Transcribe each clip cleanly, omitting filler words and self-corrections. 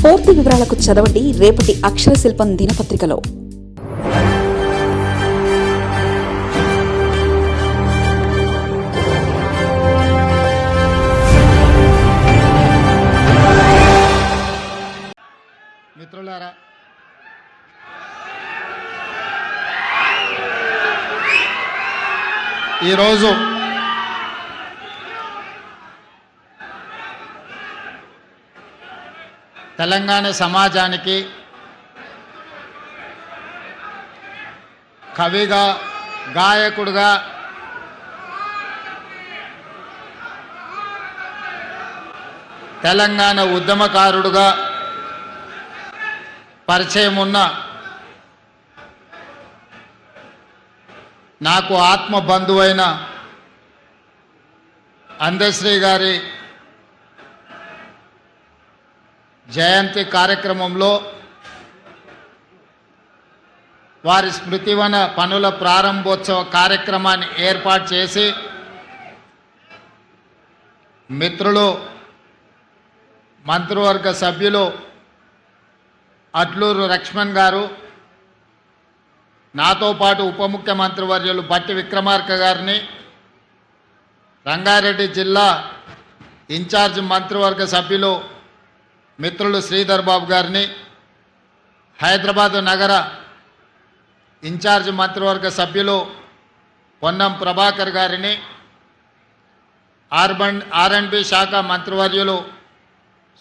పూర్తి వివరాలకు చదవండి రేపటి అక్షర శిల్పం దినపత్రికలో. మిత్రులారా, ఈరోజు తెలంగాణ సమాజానికి కవిగా, గాయకుడుగా, తెలంగాణ ఉద్యమకారుడుగా పరిచయం ఉన్న నాకు ఆత్మ బంధువైన అందశ్రీ గారి జయంతి కార్యక్రమంలో వారి స్మృతివన పనుల ప్రారంభోత్సవ కార్యక్రమాన్ని ఏర్పాటు చేసి మిత్రులు, మంత్రివర్గ సభ్యులు అట్లూరు లక్ష్మణ్ గారు, నాతో పాటు ఉప ముఖ్యమంత్రి వర్యులు బట్టి విక్రమార్క గారిని, రంగారెడ్డి జిల్లా ఇన్ఛార్జ్ మంత్రివర్గ సభ్యులు మిత్రులు శ్రీధర్ బాబు గారిని, హైదరాబాదు నగర ఇన్ఛార్జ్ మంత్రివర్గ సభ్యులు పొన్నం ప్రభాకర్ గారిని, ఆర్ఎండ్బి శాఖ మంత్రివర్యులు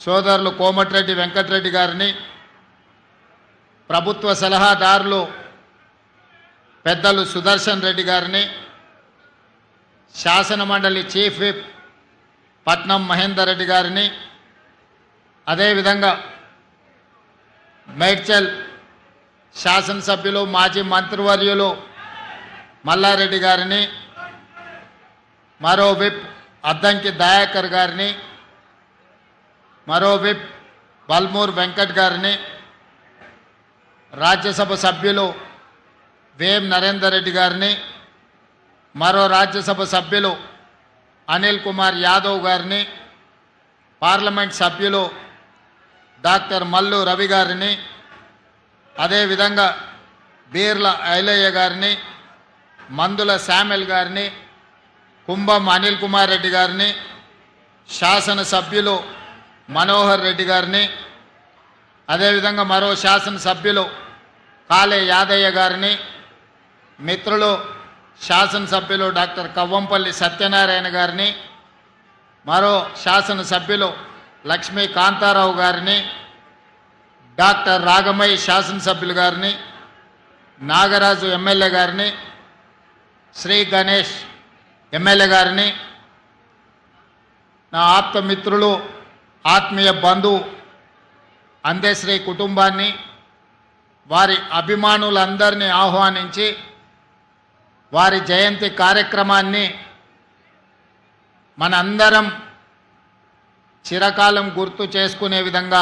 సోదరులు కోమటిరెడ్డి వెంకటరెడ్డి గారిని, ప్రభుత్వ సలహాదారులు పెద్దలు సుదర్శన్ రెడ్డి గారిని, శాసనమండలి చీఫ్ విప్ పట్నం మహేందర్ రెడ్డి గారిని, అదేవిధంగా మేడ్చల్ శాసనసభ్యులు మాజీ మంత్రివర్యులు మల్లారెడ్డి గారిని, మరో విప్ అద్దంకి దయాకర్ గారిని, మరో విప్ బల్మూర్ వెంకట్ గారిని, రాజ్యసభ సభ్యులు వేం నరేందర్ రెడ్డి గారిని, మరో రాజ్యసభ సభ్యులు అనిల్ కుమార్ యాదవ్ గారిని, పార్లమెంట్ సభ్యులు డాక్టర్ మల్లు రవి గారిని, అదేవిధంగా బీర్ల ఐలయ్య గారిని, మందుల శామెల్ గారిని, కుంభం అనిల్ కుమార్ రెడ్డి గారిని, శాసనసభ్యులు మనోహర్ రెడ్డి గారిని, అదేవిధంగా మరో శాసనసభ్యులు కాళే యాదయ్య గారిని, మిత్రులు శాసనసభ్యులు డాక్టర్ కవ్వంపల్లి సత్యనారాయణ గారిని, మరో శాసనసభ్యులు లక్ష్మీ కాంతారావు గారిని, డాక్టర్ రాగమయ్య శాసనసభ్యులు గారిని, నాగరాజు ఎమ్మెల్యే గారిని, శ్రీ గణేష్ ఎమ్మెల్యే గారిని, నా ఆప్త మిత్రులు, ఆత్మీయ బంధువు అందశ్రీ కుటుంబాన్ని, వారి అభిమానులందరినీ ఆహ్వానించి వారి జయంతి కార్యక్రమాన్ని మనందరం చిరకాలం గుర్తు చేసుకునే విధంగా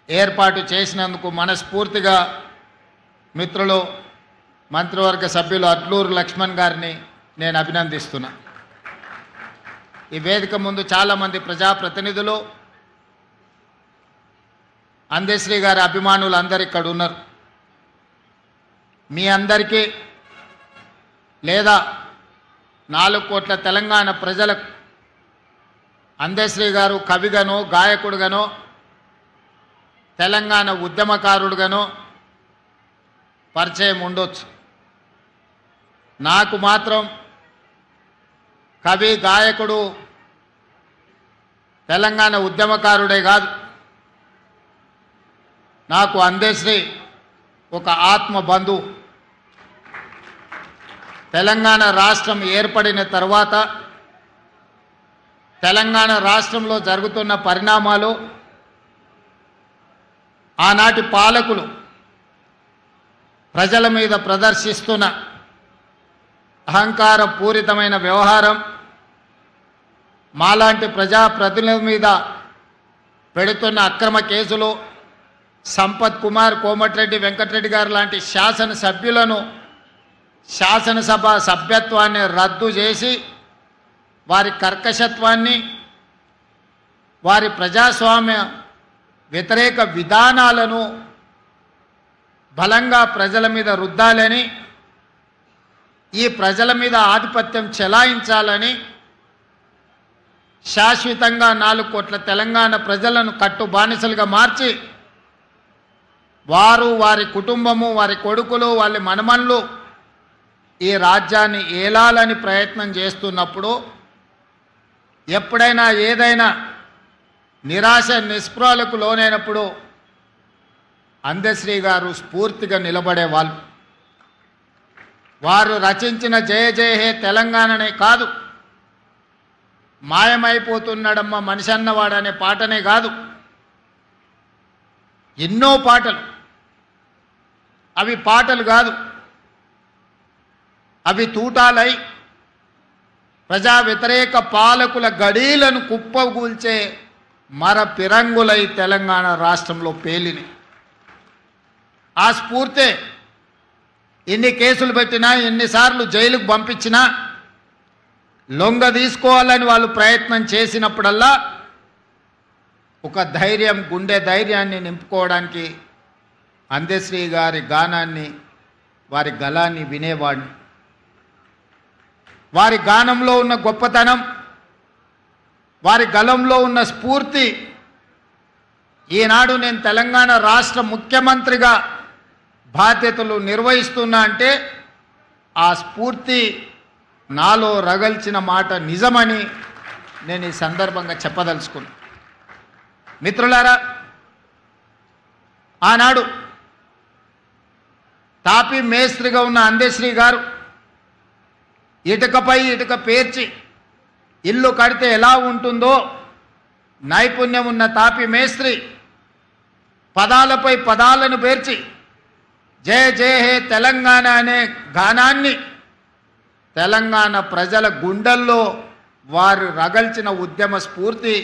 ఏర్పాటు చేసినందుకు మనస్ఫూర్తిగా మిత్రులు, మంత్రివర్గ సభ్యులు అట్లూరు లక్ష్మణ్ గారిని నేను అభినందిస్తున్నా. ఈ వేదిక ముందు చాలామంది ప్రజాప్రతినిధులు, అందశ్రీ గారి అభిమానులు అందరు ఇక్కడ ఉన్నారు. మీ అందరికీ లేదా 4 కోట్ల తెలంగాణ ప్రజలకు అందశ్రీ గారు కవిగానో, గాయకుడుగానో, తెలంగాణ ఉద్యమకారుడుగానో పరిచయం ఉండొచ్చు. నాకు మాత్రం కవి, గాయకుడు, తెలంగాణ ఉద్యమకారుడే కాదు, నాకు అందశ్రీ ఒక ఆత్మ బంధువు. తెలంగాణ రాష్ట్రం ఏర్పడిన తర్వాత తెలంగాణ రాష్ట్రంలో జరుగుతున్న పరిణామాలు, ఆనాటి పాలకులు ప్రజల మీద ప్రదర్శిస్తున్న అహంకార పూరితమైన వ్యవహారం, మాలాంటి ప్రజాప్రతినిధుల మీద పెడుతున్న అక్రమ కేసులు, సంపత్ కుమార్, కోమటిరెడ్డి వెంకటరెడ్డి గారు లాంటి శాసనసభ్యులను శాసనసభ సభ్యత్వాన్ని రద్దు చేసి వారి కర్కశత్వాన్ని, వారి ప్రజాస్వామ్య వ్యతిరేక విధానాలను బలంగా ప్రజల మీద రుద్దాలని, ఈ ప్రజల మీద ఆధిపత్యం చెలాయించాలని, శాశ్వతంగా 4 కోట్ల తెలంగాణ ప్రజలను కట్టు బానిసలుగా మార్చి వారు, వారి కుటుంబము, వారి కొడుకులు, వాళ్ళ మనమన్లు ఈ రాజ్యాన్ని ఏలాలని ప్రయత్నం చేస్తున్నప్పుడు, ఎప్పుడైనా ఏదైనా నిరాశ నిస్పృహలకు లోనైనప్పుడు అందశ్రీ గారు స్ఫూర్తిగా నిలబడేవాళ్ళు. వారు రచించిన జయ జయ హే తెలంగాణనే కాదు, మాయమైపోతున్నాడమ్మ మనిషి అన్నవాడనే పాటనే కాదు, ఎన్నో పాటలు. అవి పాటలు కాదు, అవి తూటాలై ప్రజా వ్యతిరేక పాలకుల గడీలను కుప్పగూల్చే మర పిరంగులై తెలంగాణ రాష్ట్రంలో పేలిని. ఆ స్ఫూర్తే ఎన్ని కేసులు పెట్టినా, ఎన్నిసార్లు జైలుకు పంపించినా, లొంగ తీసుకోవాలని వాళ్ళు ప్రయత్నం చేసినప్పుడల్లా ఒక ధైర్యం, గుండె ధైర్యాన్ని నింపుకోవడానికి అందశ్రీ గారి గానాన్ని, వారి గళాన్ని వినేవాడిని. వారి గానంలో ఉన్న గొప్పతనం, వారి గళంలో ఉన్న స్ఫూర్తి, ఈనాడు నేను తెలంగాణ రాష్ట్ర ముఖ్యమంత్రిగా బాధ్యతలు నిర్వహిస్తున్నా అంటే ఆ స్ఫూర్తి నాలో రగల్చిన మాట నిజమని నేను ఈ సందర్భంగా చెప్పదలుచుకున్నాను. మిత్రులారా, ఆనాడు తాపీ మేస్త్రిగా ఉన్న అందశ్రీ గారు ఇటుకపై ఇటుక పేర్చి ఇల్లు కడితే ఎలా ఉంటుందో నైపుణ్యం ఉన్న తాపీ మేస్త్రి పదాలపై పదాలను పేర్చి జయ జయ హే తెలంగాణ అనే గానాన్ని తెలంగాణ ప్రజల గుండెల్లో వారు రగల్చిన ఉద్యమ స్ఫూర్తి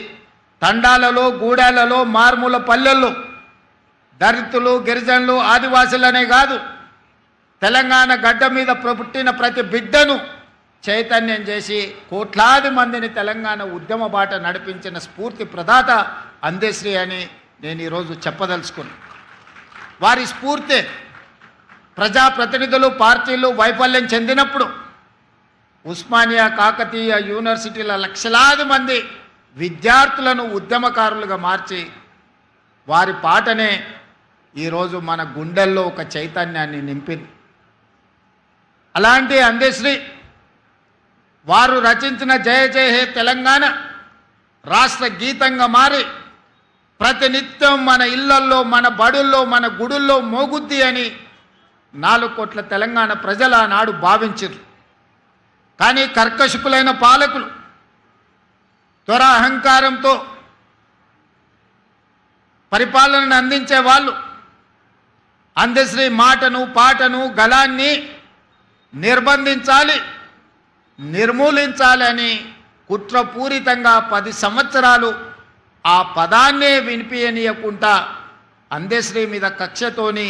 తండాలలో, గూడాలలో, మార్మూల పల్లెల్లో దళితులు, గిరిజనులు, ఆదివాసులనే కాదు, తెలంగాణ గడ్డ మీద పుట్టిన ప్రతి బిడ్డను చైతన్యం చేసి కోట్లాది మందిని తెలంగాణ ఉద్యమ బాట నడిపించిన స్ఫూర్తి ప్రదాత అందశ్రీ అని నేను ఈరోజు చెప్పదలుచుకున్నాను. వారి స్ఫూర్తి ప్రజాప్రతినిధులు, పార్టీలు వైఫల్యం చెందినప్పుడు ఉస్మానియా, కాకతీయ యూనివర్సిటీల లక్షలాది మంది విద్యార్థులను ఉద్యమకారులుగా మార్చి వారి పాటనే ఈరోజు మన గుండెల్లో ఒక చైతన్యాన్ని నింపింది. అలాంటి అందశ్రీ వారు రచించిన జయ జయ హే తెలంగాణ రాష్ట్ర గీతంగా మారి ప్రతినిత్యం మన ఇళ్లల్లో, మన బడుల్లో, మన గుడుల్లో మోగుద్ది అని 4 కోట్ల తెలంగాణ ప్రజలు ఆనాడు భావించారు. కానీ కర్కశకులైన పాలకులు త్వర అహంకారంతో పరిపాలనను అందించే వాళ్ళు అందశ్రీ మాటను, పాటను, గళాన్ని నిర్బంధించాలి, నిర్మూలించాలి అని కుట్రపూరితంగా 10 సంవత్సరాలు ఆ పదాన్నే వినిపించనీయకుండా అందశ్రీ మీద కక్షతోని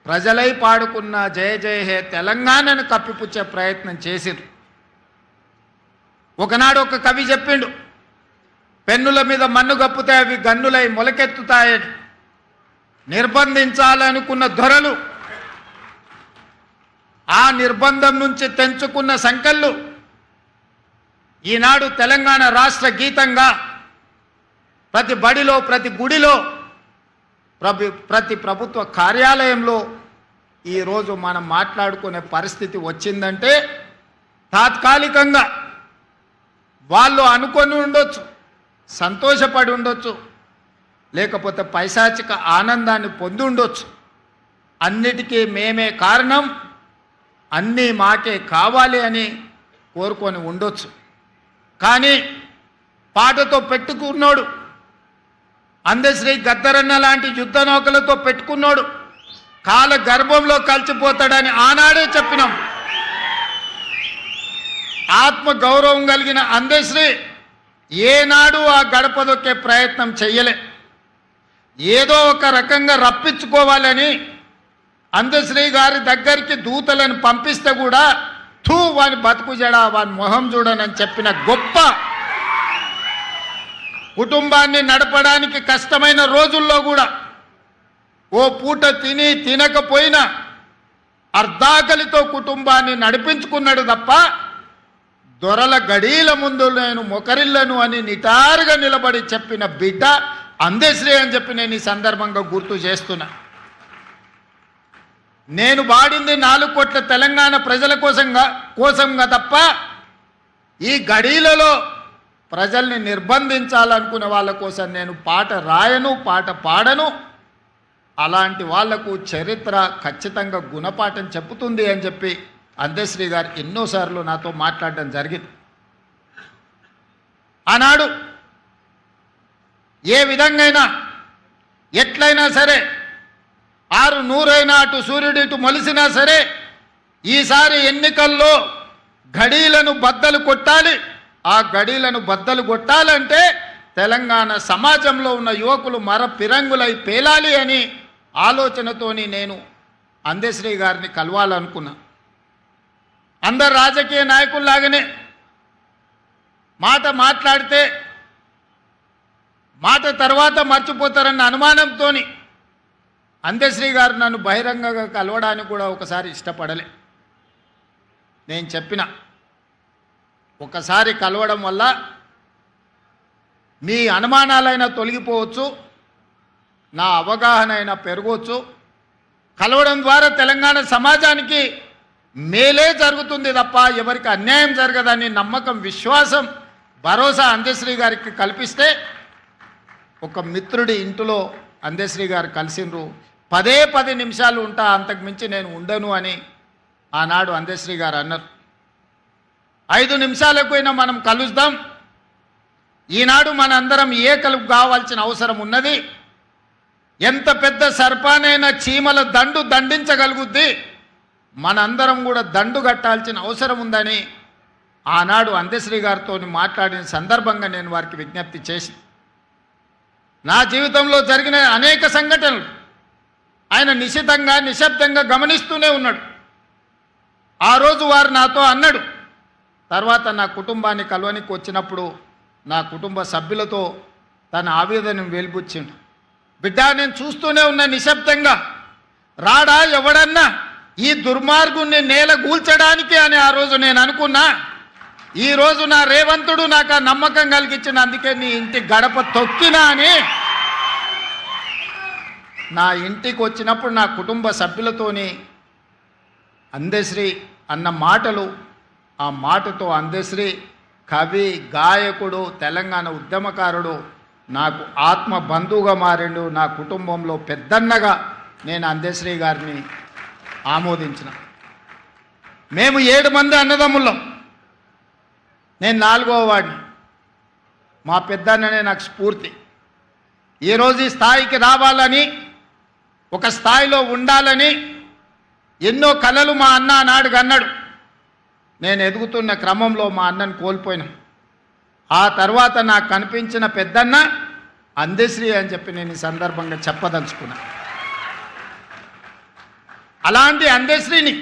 ప్రజలై పాడుకున్న జయ జయ హే తెలంగాణను కప్పిపుచ్చే ప్రయత్నం చేసిరు. ఒకనాడు ఒక కవి చెప్పిండు, పెన్నుల మీద మన్ను గప్పుతే అవి గన్నులై మొలకెత్తుతాయని. నిర్బంధించాలనుకున్న దొరలు ఆ నిర్బంధం నుంచి తెంచుకున్న సంకళ్ళు ఈనాడు తెలంగాణ రాష్ట్ర గీతంగా ప్రతి బడిలో, ప్రతి గుడిలో, ప్రతి ప్రభుత్వ కార్యాలయంలో ఈరోజు మనం మాట్లాడుకునే పరిస్థితి వచ్చిందంటే తాత్కాలికంగా వాళ్ళు అనుకొని ఉండొచ్చు, సంతోషపడి ఉండొచ్చు, లేకపోతే పైశాచిక ఆనందాన్ని పొంది ఉండొచ్చు. అన్నిటికీ మేమే కారణం, అన్నీ మాకే కావాలి అని కోరుకొని ఉండొచ్చు. కానీ పాటతో పెట్టుకున్నాడు అందశ్రీ, గద్దరన్న లాంటి యుద్ధ నౌకలతో పెట్టుకున్నాడు కాల గర్భంలో కలిసిపోతాడని ఆనాడే చెప్పినాం. ఆత్మ గౌరవం కలిగిన అందశ్రీ ఏనాడు ఆ గడప దొక్కే ప్రయత్నం చెయ్యలే. ఏదో ఒక రకంగా రప్పించుకోవాలని అందశ్రీ గారి దగ్గరికి దూతలను పంపిస్తే కూడా థూ వాని బతుకు జడా, వాని మొహం చూడనని చెప్పిన గొప్ప కుటుంబాన్ని నడపడానికి కష్టమైన రోజుల్లో కూడా ఓ పూట తిని తినకపోయినా అర్ధాకలితో కుటుంబాన్ని నడిపించుకున్నాడు తప్ప దొరల గడీల ముందు నేను మొకరిల్లను అని నిటారుగా నిలబడి చెప్పిన బిడ్డ అందశ్రీ అని చెప్పి నేను ఈ సందర్భంగా గుర్తు చేస్తున్నా. నేను వాడింది 4 కోట్ల తెలంగాణ ప్రజల కోసంగా తప్ప ఈ గడీలలో ప్రజల్ని నిర్బంధించాలనుకునే వాళ్ళ కోసం నేను పాట రాయను, పాట పాడను. అలాంటి వాళ్లకు చరిత్ర ఖచ్చితంగా గుణపాఠం చెప్పుతుంది అని చెప్పి అందశ్రీ గారు ఎన్నోసార్లు నాతో మాట్లాడడం జరిగింది. ఆనాడు ఏ విధంగా ఎట్లయినా సరే 600 అయినా అటు సూర్యుడు ఇటు మొలిసినా సరే ఈసారి ఎన్నికల్లో గడీలను బద్దలు కొట్టాలి. ఆ గడీలను బద్దలు కొట్టాలంటే తెలంగాణ సమాజంలో ఉన్న యువకులు మర పిరంగులై పేలాలి అని ఆలోచనతోని నేను అందశ్రీ గారిని కలవాలనుకున్నా. అందరు రాజకీయ నాయకుల్లాగానే మాట మాట్లాడితే మాట తర్వాత మర్చిపోతారన్న అనుమానంతో అందశ్రీ గారు నన్ను బహిరంగంగా కలవడానికి కూడా ఒకసారి ఇష్టపడలే. నేను చెప్పిన ఒకసారి కలవడం వల్ల మీ అనుమానాలైనా తొలగిపోవచ్చు, నా అవగాహన అయినా పెరగవచ్చు. కలవడం ద్వారా తెలంగాణ సమాజానికి మేలే జరుగుతుంది తప్ప ఎవరికి అన్యాయం జరగదని నమ్మకం, విశ్వాసం, భరోసా అందశ్రీ గారికి కల్పిస్తే ఒక మిత్రుడి ఇంటిలో అందశ్రీ గారు కలిసిండ్రు. 10 నిమిషాలు ఉంటా, అంతకు మించి నేను ఉండను అని ఆనాడు అందశ్రీ గారు అన్నారు. 5 నిమిషాలకు అయినా మనం కలుద్దాం. ఈనాడు మనందరం ఏకలు కావాల్సిన అవసరం ఉన్నది. ఎంత పెద్ద సర్పానైనా చీమల దండు దండించగలుగుద్ది, మనందరం కూడా దండు కట్టాల్సిన అవసరం ఉందని ఆనాడు అందశ్రీ గారితో మాట్లాడిన సందర్భంగా నేను వారికి విజ్ఞప్తి చేసి, నా జీవితంలో జరిగిన అనేక సంఘటనలు ఆయన నిశితంగా నిశ్శబ్దంగా గమనిస్తూనే ఉన్నాడు. ఆ రోజు వారు నాతో అన్నాడు. తర్వాత నా కుటుంబాన్ని కలవనికి వచ్చినప్పుడు నా కుటుంబ సభ్యులతో తన ఆవేదనను వెలిబుచ్చిండు. బిడ్డ, నేను చూస్తూనే ఉన్నా నిశ్శబ్దంగా, రాడా ఎవడన్నా ఈ దుర్మార్గుణ్ణి నేల కూల్చడానికి అని ఆ రోజు నేను అనుకున్నా. ఈరోజు నా రేవంతుడు నాకు ఆ నమ్మకం కలిగించిన, అందుకే నీ ఇంటి గడప తొక్కినా అని నా ఇంటికి వచ్చినప్పుడు నా కుటుంబ సభ్యులతోని అందశ్రీ అన్న మాటలు, ఆ మాటతో అందశ్రీ కవి, గాయకుడు, తెలంగాణ ఉద్యమకారుడు నాకు ఆత్మ బంధువుగా మారిండు. నా కుటుంబంలో పెద్దన్నగా నేను అందశ్రీ గారిని ఆమోదించిన. మేము 7 మంది అన్నదమ్ముళ్ళం, నేను 4వ వాడిని. మా పెద్దన్ననే నాకు స్ఫూర్తి. ఈరోజు ఈ స్థాయికి రావాలని, ఒక స్థాయిలో ఉండాలని ఎన్నో కలలు మా అన్న నాడు అన్నాడు. నేను ఎదుగుతున్న క్రమంలో మా అన్నను కోల్పోయినా. ఆ తర్వాత నాకు కనిపించిన పెద్దన్న అందశ్రీ అని చెప్పి నేను ఈ సందర్భంగా చెప్పదలుచుకున్నా. అలాంటి అందశ్రీని,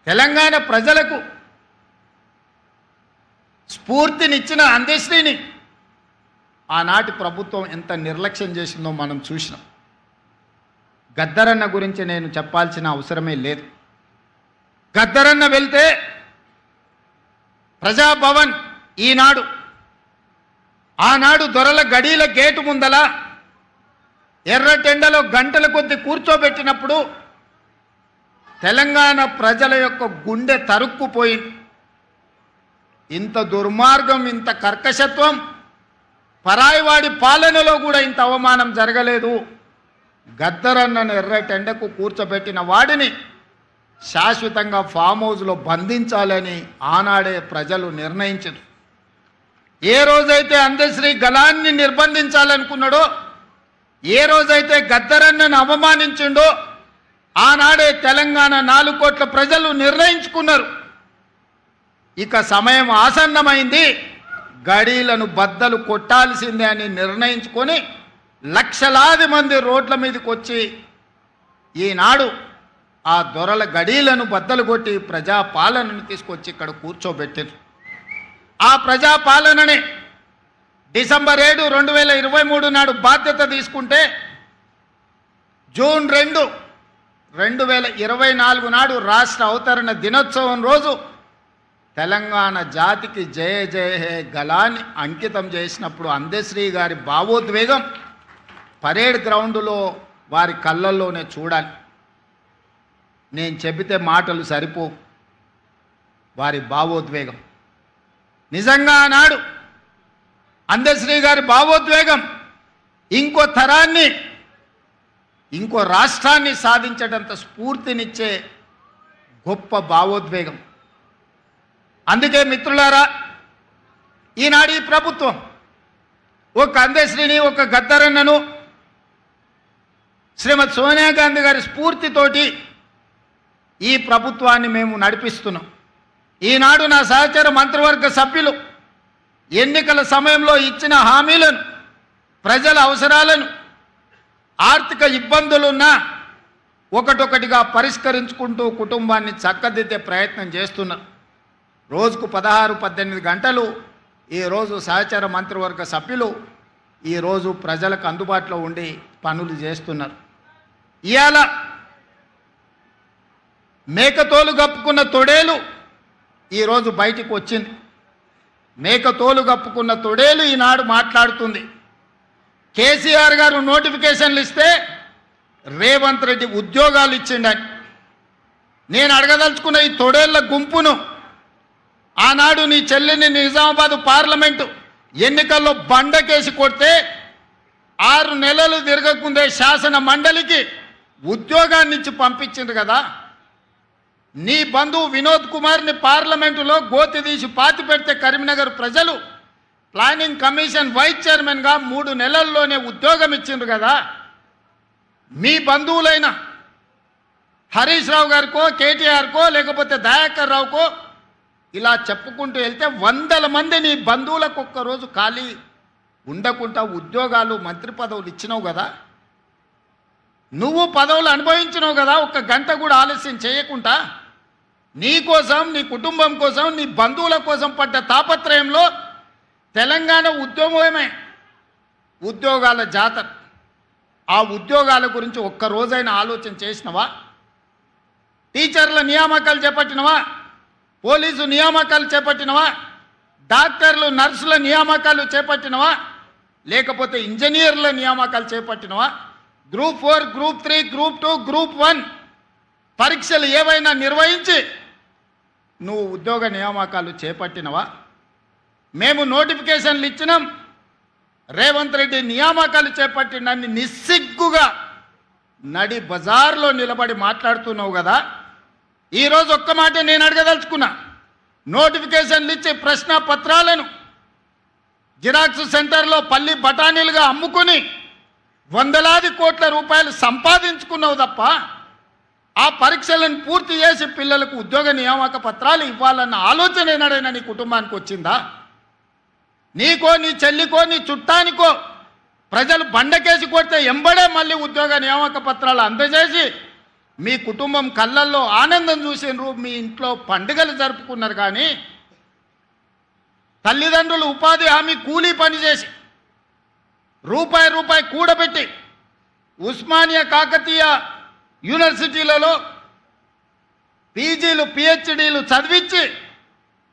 తెలంగాణ ప్రజలకు స్ఫూర్తినిచ్చిన అందశ్రీని ఆనాటి ప్రభుత్వం ఎంత నిర్లక్ష్యం చేసిందో మనం చూసినాం. గద్దరన్న గురించి నేను చెప్పాల్సిన అవసరమే లేదు. గద్దరన్న వెళ్తే ప్రజాభవన్ ఈనాడు, ఆనాడు దొరల గడీల గేటు ముందల ఎర్రటెండలో గంటల కొద్ది కూర్చోబెట్టినప్పుడు తెలంగాణ ప్రజల యొక్క గుండె తరుక్కుపోయింది. ఇంత దుర్మార్గం, ఇంత కర్కశత్వం, పరాయివాడి పాలనలో కూడా ఇంత అవమానం జరగలేదు. గద్దరన్నను ఎర్రటెండకు కూర్చోబెట్టిన వాడిని శాశ్వతంగా ఫామ్ హౌస్లో బంధించాలని ఆనాడే ప్రజలు నిర్ణయించారు. ఏ రోజైతే అందశ్రీ గలాన్ని నిర్బంధించాలనుకున్నాడో, ఏ రోజైతే గద్దరన్నను అవమానించిండో, ఆనాడే తెలంగాణ 4 కోట్ల ప్రజలు నిర్ణయించుకున్నారు. ఇక సమయం ఆసన్నమైంది, గడీలను బద్దలు కొట్టాల్సిందే అని నిర్ణయించుకొని లక్షలాది మంది రోడ్ల మీదకి వచ్చి ఈనాడు ఆ దొరల గడీలను బద్దలు కొట్టి ప్రజాపాలనను తీసుకొచ్చి ఇక్కడ కూర్చోబెట్టారు. ఆ ప్రజాపాలననే డిసెంబర్ 7, 2023 నాడు బాధ్యత తీసుకుంటే జూన్ 2, 2024 నాడు రాష్ట్ర అవతరణ దినోత్సవం రోజు తెలంగాణ జాతికి జయ జయ హే గలాన్ని అంకితం చేసినప్పుడు అందశ్రీ గారి భావోద్వేగం పరేడ్ గ్రౌండ్లో వారి కళ్ళల్లోనే చూడాలి. నేను చెబితే మాటలు సరిపో. వారి భావోద్వేగం నిజంగా ఆనాడు అందశ్రీ గారి భావోద్వేగం ఇంకో తరాన్ని, ఇంకో రాష్ట్రాన్ని సాధించేటంత స్ఫూర్తినిచ్చే గొప్ప భావోద్వేగం. అందుకే మిత్రులారా, ఈనాడు ఈ ప్రభుత్వం ఒక అందశ్రీని, ఒక గద్దరన్నను శ్రీమతి సోనియా గాంధీ గారి స్ఫూర్తితోటి ఈ ప్రభుత్వాన్ని మేము నడిపిస్తున్నాం. ఈనాడు నా సహచర మంత్రివర్గ సభ్యులు ఎన్నికల సమయంలో ఇచ్చిన హామీలను, ప్రజల అవసరాలను, ఆర్థిక ఇబ్బందులున్నా ఒకటొకటిగా పరిష్కరించుకుంటూ కుటుంబాన్ని చక్కదిద్దే ప్రయత్నం చేస్తున్నారు. రోజుకు 16-18 గంటలు ఈరోజు సహచర మంత్రివర్గ సభ్యులు ఈరోజు ప్రజలకు అందుబాటులో ఉండి పనులు చేస్తున్నారు. ఇవాళ మేకతోలు కప్పుకున్న తొడేలు ఈరోజు బయటికి వచ్చింది. మేకతోలు కప్పుకున్న తొడేలు ఈనాడు మాట్లాడుతుంది. కేసీఆర్ గారు నోటిఫికేషన్లు ఇస్తే రేవంత్ రెడ్డి ఉద్యోగాలు ఇచ్చిండని. నేను అడగదలుచుకున్న ఈ తొడేళ్ల గుంపును, ఆనాడు నీ చెల్లిని నిజామాబాద్ పార్లమెంటు ఎన్నికల్లో బండకేసి కొడితే 6 నెలలు తిరగకుందే శాసన మండలికి ఉద్యోగాన్ని ఇచ్చి పంపించింది కదా. నీ బంధువు వినోద్ కుమార్ని పార్లమెంటులో గోతి తీసి పాతి పెడితే కరీంనగర్ ప్రజలు ప్లానింగ్ కమిషన్ వైస్ చైర్మన్గా 3 నెలల్లోనే ఉద్యోగం ఇచ్చిండ్రు కదా. మీ బంధువులైన హరీష్ రావు గారికో, కేటీఆర్కో, లేకపోతే దయాకర్ రావుకో ఇలా చెప్పుకుంటూ వెళ్తే 100 మంది నీ బంధువులకు ఒక్కరోజు ఖాళీ ఉండకుండా ఉద్యోగాలు, మంత్రి పదవులు ఇచ్చినావు కదా. నువ్వు పదవులు అనుభవించినావు కదా. 1 గంట కూడా ఆలస్యం చేయకుండా నీ కోసం, నీ కుటుంబం కోసం, నీ బంధువుల కోసం పడ్డ తాపత్రయంలో తెలంగాణ ఉద్యమమే ఉద్యోగాల జాతర. ఆ ఉద్యోగాల గురించి ఒక్కరోజైనా ఆలోచన చేసినవా? టీచర్ల నియామకాలు చేపట్టినవా? పోలీసు నియామకాలు చేపట్టినవా? డాక్టర్లు, నర్సుల నియామకాలు చేపట్టినవా? లేకపోతే ఇంజనీర్ల నియామకాలు చేపట్టినవా? గ్రూప్ 4, గ్రూప్ 3, గ్రూప్ 2, గ్రూప్ 1 పరీక్షలు ఏవైనా నిర్వహించి నువ్వు ఉద్యోగ నియామకాలు చేపట్టినవా? మేము నోటిఫికేషన్లు ఇచ్చినాం, రేవంత్ రెడ్డి నియామకాలు చేపట్టినన్ని నిస్సిగ్గుగా నడి బజార్లో నిలబడి మాట్లాడుతున్నావు కదా. ఈరోజు ఒక్క మాట నేను అడగదలుచుకున్నా. నోటిఫికేషన్లు ఇచ్చి ప్రశ్న పత్రాలను జిరాక్స్ సెంటర్లో పల్లి బఠానీలుగా అమ్ముకుని వందలాది కోట్ల రూపాయలు సంపాదించుకున్నావు తప్ప ఆ పరీక్షలను పూర్తి చేసి పిల్లలకు ఉద్యోగ నియామక పత్రాలు ఇవ్వాలన్న ఆలోచన ఏనాడైనా నీ కుటుంబానికి వచ్చిందా? నీకో, నీ చెల్లికో, నీ చుట్టానికో ప్రజలు బండకేసి కొడితే ఎంబడే మళ్ళీ ఉద్యోగ నియామక పత్రాలు అందజేసి మీ కుటుంబం కళ్ళల్లో ఆనందం చూసినారు, మీ ఇంట్లో పండుగలు జరుపుకున్నారు. కానీ తల్లిదండ్రులు ఉపాధి హామీ కూలీ పనిచేసి రూపాయి కూడబెట్టి ఉస్మానియా, కాకతీయ యూనివర్సిటీలలో పీజీలు, పిహెచ్డీలు చదివించి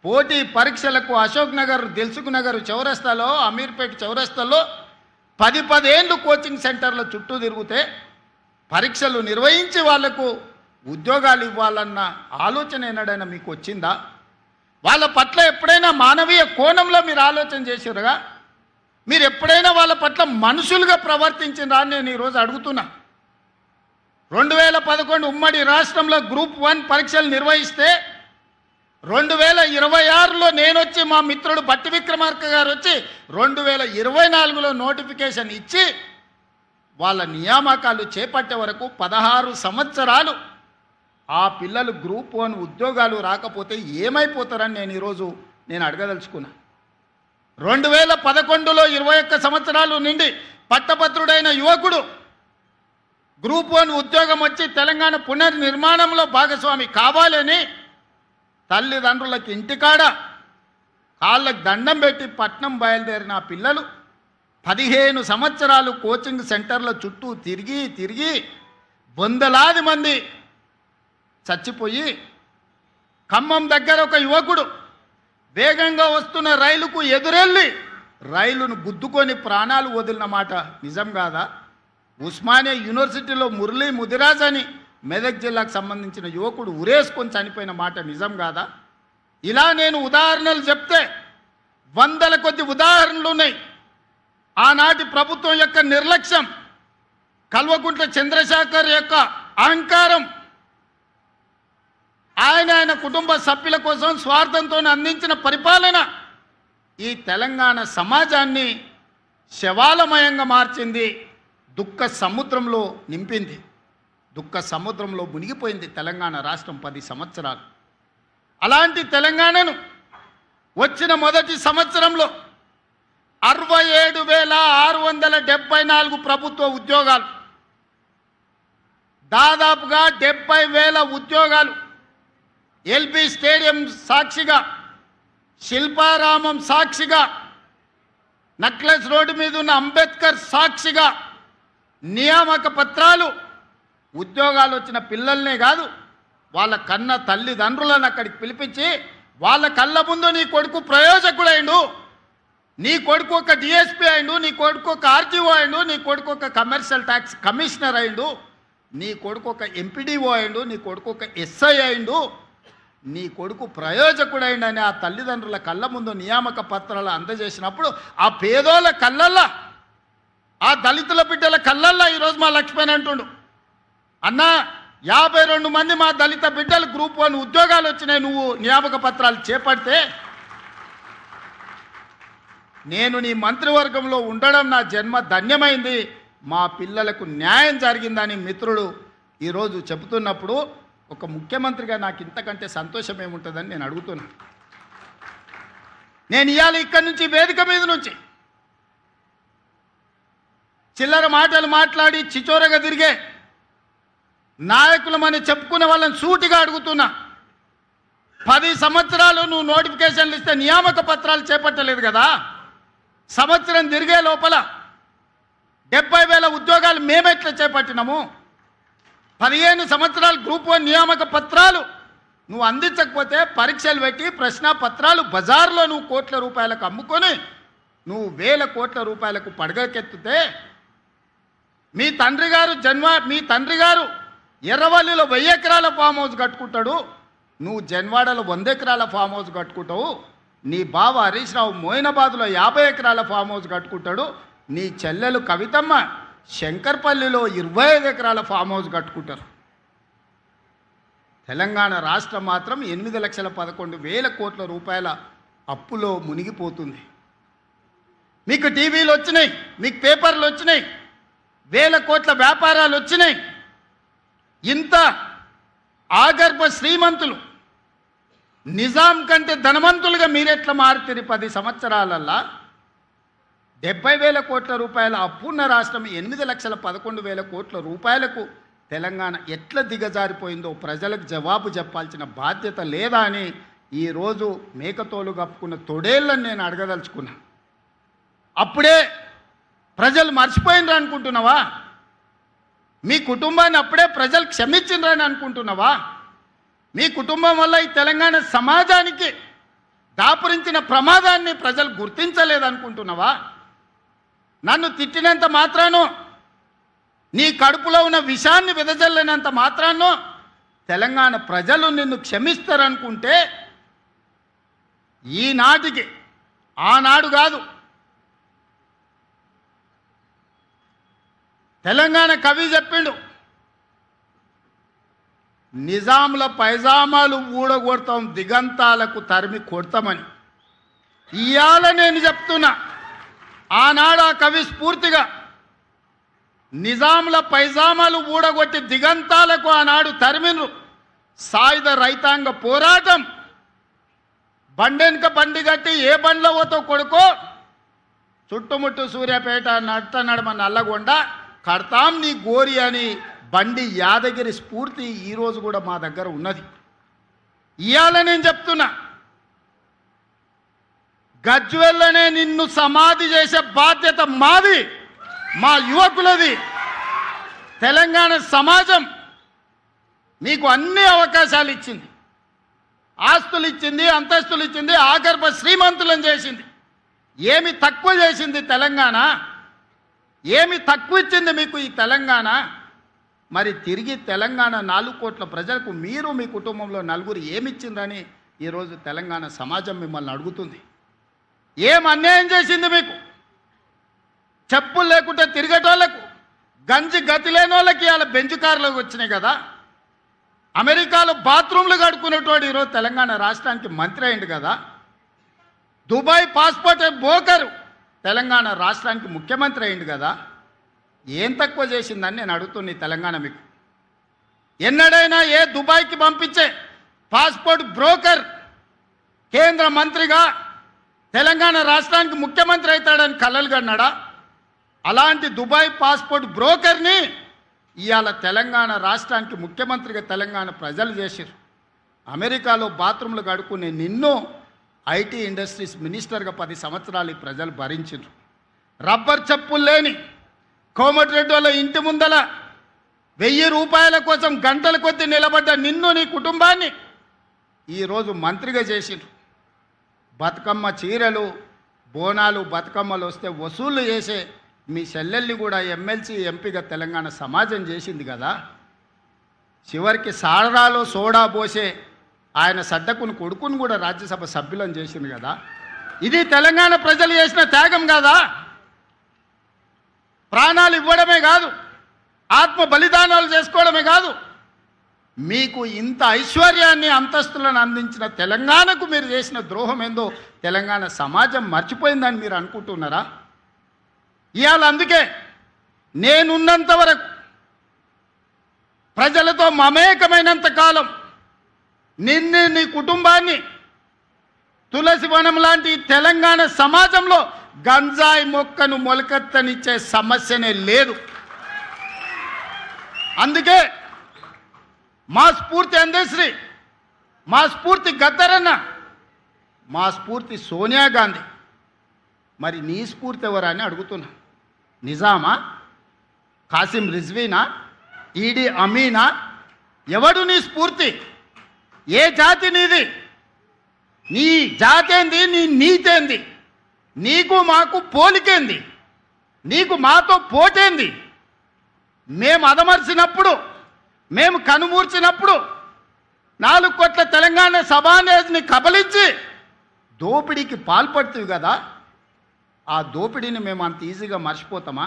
పోటీ పరీక్షలకు అశోక్ నగర్, దిల్సుఖ్ నగర్ చౌరస్తాలో, అమీర్పేట్ చౌరస్తాలో 10 ఏళ్ళు కోచింగ్ సెంటర్ల చుట్టూ తిరిగితే పరీక్షలు నిర్వహించి వాళ్లకు ఉద్యోగాలు ఇవ్వాలన్న ఆలోచన ఏనాడైనా మీకు వచ్చిందా? వాళ్ళ పట్ల ఎప్పుడైనా మానవీయ కోణంలో మీరు ఆలోచన చేసిరుగా? మీరు ఎప్పుడైనా వాళ్ళ పట్ల మనుషులుగా ప్రవర్తించినరా అని నేను ఈరోజు అడుగుతున్నా. 2011 ఉమ్మడి రాష్ట్రంలో గ్రూప్ 1 పరీక్షలు నిర్వహిస్తే 2026లో నేనొచ్చి, మా మిత్రుడు బట్టి విక్రమార్క గారు వచ్చి 2024లో నోటిఫికేషన్ ఇచ్చి వాళ్ళ నియామకాలు చేపట్టే వరకు 16 సంవత్సరాలు ఆ పిల్లలు గ్రూప్ 1 ఉద్యోగాలు రాకపోతే ఏమైపోతారని నేను ఈరోజు అడగదలుచుకున్నా. 2011లో 21 సంవత్సరాలు నిండి పట్టభద్రుడైన యువకుడు గ్రూప్ 1 ఉద్యోగం వచ్చి తెలంగాణ పునర్నిర్మాణంలో భాగస్వామి కావాలని తల్లిదండ్రులకు ఇంటికాడ కాళ్ళకు దండం పెట్టి పట్నం బయలుదేరిన ఆ పిల్లలు 15 సంవత్సరాలు కోచింగ్ సెంటర్ల చుట్టూ తిరిగి తిరిగి వందలాది మంది చచ్చిపోయి ఖమ్మం దగ్గర ఒక యువకుడు వేగంగా వస్తున్న రైలుకు ఎదురెళ్ళి రైలును గుద్దుకొని ప్రాణాలు వదిలిన మాట నిజం కాదా? ఉస్మానియా యూనివర్సిటీలో మురళీ ముదిరాజ్ అని మెదక్ జిల్లాకు సంబంధించిన యువకుడు ఉరేసుకొని చనిపోయిన మాట నిజం కాదా? ఇలా నేను ఉదాహరణలు చెప్తే వందల కొద్ది ఉదాహరణలు ఉన్నాయి. ఆనాటి ప్రభుత్వం యొక్క నిర్లక్ష్యం, కల్వకుంట్ల చంద్రశేఖర్ యొక్క అహంకారం, ఆయన కుటుంబ సభ్యుల కోసం స్వార్థంతో అందించిన పరిపాలన ఈ తెలంగాణ సమాజాన్ని శవాలమయంగా మార్చింది, దుఃఖ సముద్రంలో నింపింది, దుఃఖ సముద్రంలో మునిగిపోయింది తెలంగాణ రాష్ట్రం 10 సంవత్సరాలు. అలాంటి తెలంగాణను వచ్చిన మొదటి సంవత్సరంలో 67,674 ప్రభుత్వ ఉద్యోగాలు, దాదాపుగా 70,000 ఉద్యోగాలు ఎల్బీ స్టేడియం సాక్షిగా, శిల్పారామం సాక్షిగా, నక్లెస్ రోడ్డు మీద ఉన్న అంబేద్కర్ సాక్షిగా నియామక పత్రాలు, ఉద్యోగాలు వచ్చిన పిల్లల్నే కాదు వాళ్ళ కన్న తల్లిదండ్రులను అక్కడికి పిలిపించి వాళ్ళ కళ్ళ ముందు నీ కొడుకు ప్రయోజకుడైండు, నీ కొడుకు ఒక డిఎస్పీ అయిండు, నీ కొడుకు ఒక ఆర్టీఓ అయిండు, నీ కొడుకు ఒక కమర్షియల్ ట్యాక్స్ కమిషనర్ అయిండు, నీ కొడుకు ఒక ఎంపీడీఓ అయిండు, నీ కొడుకు ఒక ఎస్ఐ అయిండు, నీ కొడుకు ప్రయోజకుడైండని ఆ తల్లిదండ్రుల కళ్ళ ముందు నియామక పత్రాలు అందజేసినప్పుడు ఆ పేదోళ్ళ కళ్ళల్లా, ఆ దళితుల బిడ్డల కళ్ళల్లా ఈరోజు మా లక్ష్మణ్ అంటుండు, అన్నా 52 మంది మా దళిత బిడ్డలు గ్రూప్ 1 ఉద్యోగాలు వచ్చినాయి, నువ్వు నియామక పత్రాలు చేపడితే నేను నీ మంత్రివర్గంలో ఉండడం నా జన్మ ధన్యమైంది, మా పిల్లలకు న్యాయం జరిగిందని మిత్రుడు ఈరోజు చెబుతున్నప్పుడు ఒక ముఖ్యమంత్రిగా నాకు ఇంతకంటే సంతోషం ఏముంటుందని నేను అడుగుతున్నా. నేను ఇవాళ ఇక్కడి నుంచి వేదిక మీద నుంచి చిల్లర మాటలు మాట్లాడి చిచోరగా తిరిగే నాయకులమని చెప్పుకునే వాళ్ళని సూటిగా అడుగుతున్నా. 10 సంవత్సరాలు నువ్వు నోటిఫికేషన్లు ఇస్తే నియామక పత్రాలు చేపట్టలేదు కదా, సంవత్సరం తిరిగే లోపల 70,000 ఉద్యోగాలు మేమెట్లా చేపట్టినాము? 15 సంవత్సరాలు గ్రూప్ 1 నియామక పత్రాలు నువ్వు అందించకపోతే పరీక్షలు పెట్టి ప్రశ్నాపత్రాలు బజార్లో నువ్వు కోట్ల రూపాయలకు అమ్ముకొని నువ్వు వేల కోట్ల రూపాయలకు పడగకెత్తితే మీ తండ్రి గారు ఎర్రవల్లిలో 1000 ఎకరాల ఫామ్ హౌస్ కట్టుకుంటాడు, నువ్వు జన్వాడలో 100 ఎకరాల ఫామ్ హౌస్ కట్టుకుంటావు, నీ బావ హరీష్ రావు మోయినాబాద్లో 50 ఎకరాల ఫామ్ హౌస్ కట్టుకుంటాడు, నీ చెల్లెలు కవితమ్మ శంకర్పల్లిలో 25 ఎకరాల ఫామ్ హౌస్ కట్టుకుంటారు. తెలంగాణ రాష్ట్రం మాత్రం 8,11,000 కోట్ల రూపాయల అప్పులో మునిగిపోతుంది. మీకు టీవీలు వచ్చినాయి, మీకు పేపర్లు వచ్చినాయి, 1000 కోట్ల వ్యాపారాలు వచ్చినాయి. ఇంత ఆగర్భ శ్రీమంతులు నిజాం కంటే ధనవంతులుగా మీరెట్లా మారుతుంది? 10 సంవత్సరాలల్లా 70,000 కోట్ల రూపాయల అప్పున్న రాష్ట్రం 8,11,000 కోట్ల రూపాయలకు తెలంగాణ ఎట్లా దిగజారిపోయిందో ప్రజలకు జవాబు చెప్పాల్సిన బాధ్యత లేదా అని ఈరోజు మేకతోలు కప్పుకున్న తొడేళ్ళని నేను అడగదలుచుకున్నా. అప్పుడే ప్రజలు మర్చిపోయినరు అనుకుంటున్నావా? మీ కుటుంబాన్ని అప్పుడే ప్రజలు క్షమించిండ్రని అనుకుంటున్నావా? మీ కుటుంబం వల్ల ఈ తెలంగాణ సమాజానికి దాపురించిన ప్రమాదాన్ని ప్రజలు గుర్తించలేదనుకుంటున్నావా? నన్ను తిట్టినంత మాత్రానో, నీ కడుపులో ఉన్న విషాన్ని వెదజల్లినంత మాత్రానో తెలంగాణ ప్రజలు నిన్ను క్షమిస్తారనుకుంటే ఈనాటికి, ఆనాడు కాదు, తెలంగాణ కవి చెప్పిండు, నిజాముల పైజామాలు ఊడగొడతాం, దిగంతాలకు తరిమి కొడతామని. ఇవాళ నేను చెప్తున్నా, ఆనాడు ఆ కవి స్ఫూర్తిగా నిజాముల పైజామాలు ఊడగొట్టి దిగంతాలకు ఆనాడు తరిమిను. సాయుధ రైతాంగ పోరాటం, బండెనక బండి కట్టి ఏ బండ్లో పోతో కొడుకో, చుట్టుముట్టు సూర్యాపేట నట్ట నడమ నల్లగొండ కడతాం నీ గోరి అని బండి యాదగిరి స్ఫూర్తి ఈరోజు కూడా మా దగ్గర ఉన్నది. ఇవాళ నేను చెప్తున్నా, 10 సంవత్సరాలు 70,000 కోట్ల రూపాయల అప్పున్న రాష్ట్రం 8,11,000 కోట్ల రూపాయలకు తెలంగాణ ఎట్లా దిగజారిపోయిందో ప్రజలకు జవాబు చెప్పాల్సిన బాధ్యత లేదా అని ఈరోజు మేకతోలు కప్పుకున్న తొడేళ్ళని నేను అడగదలుచుకున్నా. గజ్వేల్లోనే నిన్ను సమాధి చేసే బాధ్యత మాది, మా యువకులది. తెలంగాణ సమాజం మీకు అన్ని అవకాశాలు ఇచ్చింది, ఆస్తులు ఇచ్చింది, అంతస్తులు ఇచ్చింది, ఆగర్భ శ్రీమంతులను చేసింది. ఏమి తక్కువ చేసింది తెలంగాణ? ఏమి తక్కువ ఇచ్చింది మీకు ఈ తెలంగాణ? మరి తిరిగి తెలంగాణ 4 కోట్ల ప్రజలకు మీరు మీ కుటుంబంలో నలుగురు ఏమిచ్చిందని ఈరోజు తెలంగాణ సమాజం మిమ్మల్ని అడుగుతుంది. ఏం అన్యాయం చేసింది మీకు? చెప్పులు లేకుంటే తిరిగేటోళ్లకు, గంజి గతి లేని వాళ్ళకి ఇలా బెంచ్ కార్లకు వచ్చినాయి కదా. అమెరికాలో బాత్రూమ్లు కడుక్కునేటోడు ఈరోజు తెలంగాణ రాష్ట్రానికి మంత్రి అయింది కదా. దుబాయ్ పాస్పోర్ట్ బోకరు తెలంగాణ రాష్ట్రానికి ముఖ్యమంత్రి అయింది కదా. ఏం తక్కువ చేసిందని నేను అడుగుతున్నా తెలంగాణ మీకు. ఎన్నడైనా ఏ దుబాయ్కి పంపించే పాస్పోర్ట్ బ్రోకర్ కేంద్ర మంత్రిగా తెలంగాణ రాష్ట్రానికి ముఖ్యమంత్రి అవుతాడని కలలు కన్నాడా? అలాంటి దుబాయ్ పాస్పోర్ట్ బ్రోకర్ని ఇవాళ తెలంగాణ రాష్ట్రానికి ముఖ్యమంత్రిగా తెలంగాణ ప్రజలు చేశారు. అమెరికాలో బాత్రూంలు కడుక్కునే నిన్ను ఐటీ ఇండస్ట్రీస్ మినిస్టర్గా 10 సంవత్సరాలు ఈ ప్రజలు భరించారు. రబ్బర్ చెప్పులు లేని కోమటిరెడ్డి వాళ్ళ ఇంటి ముందల 1000 రూపాయల కోసం గంటల కొద్దీ నిలబడ్డ నిన్ను, నీ కుటుంబాన్ని ఈరోజు మంత్రిగా చేసిండ్రు. బతుకమ్మ చీరలు, బోనాలు, బతుకమ్మలు వస్తే వసూళ్లు చేసే మీ చెల్లెల్ని కూడా ఎమ్మెల్సీ, ఎంపీగా తెలంగాణ సమాజం చేసింది కదా. చివరికి సారాలో సోడా పోసే ఆయన సడ్డకుని కొడుకుని కూడా రాజ్యసభ సభ్యులను చేసింది కదా. ఇది తెలంగాణ ప్రజలు చేసిన త్యాగం కాదా? ప్రాణాలు ఇవ్వడమే కాదు, ఆత్మ బలిదానాలు చేసుకోవడమే కాదు, మీకు ఇంత ఐశ్వర్యాన్ని, అంతస్తులను అందించిన తెలంగాణకు మీరు చేసిన ద్రోహం ఏందో తెలంగాణ సమాజం మర్చిపోయిందని మీరు అనుకుంటున్నారా? ఇవాళ అందుకే నేనున్నంత వరకు, ప్రజలతో మమేకమైనంత కాలం నిన్ను, నీ కుటుంబాన్ని తులసి వనం లాంటి తెలంగాణ సమాజంలో గంజాయి మొక్కను మొలకెత్తనిచ్చే సమస్యనే లేదు. అందుకే మా స్ఫూర్తి అందశ్రీ, మా స్ఫూర్తి గద్దరన్న, మా స్ఫూర్తి సోనియా గాంధీ. మరి నీ స్ఫూర్తి ఎవరని అడుగుతున్నా. నిజామా? కాసిం రిజ్వీనా? ఈడీ అమీనా? ఎవడు నీ స్ఫూర్తి? ఏ జాతి నీది? నీ జాతేంది? నీ నీతేంది? నీకు మాకు పోలికేంది? నీకు మాతో పోటేంది? మేము అదమర్చినప్పుడు, మేము కనుమూర్చినప్పుడు 4 కోట్ల తెలంగాణ సభానేజ్ని కబలించి దోపిడీకి పాల్పడుతుంది కదా. ఆ దోపిడీని మేము అంత ఈజీగా మర్చిపోతామా?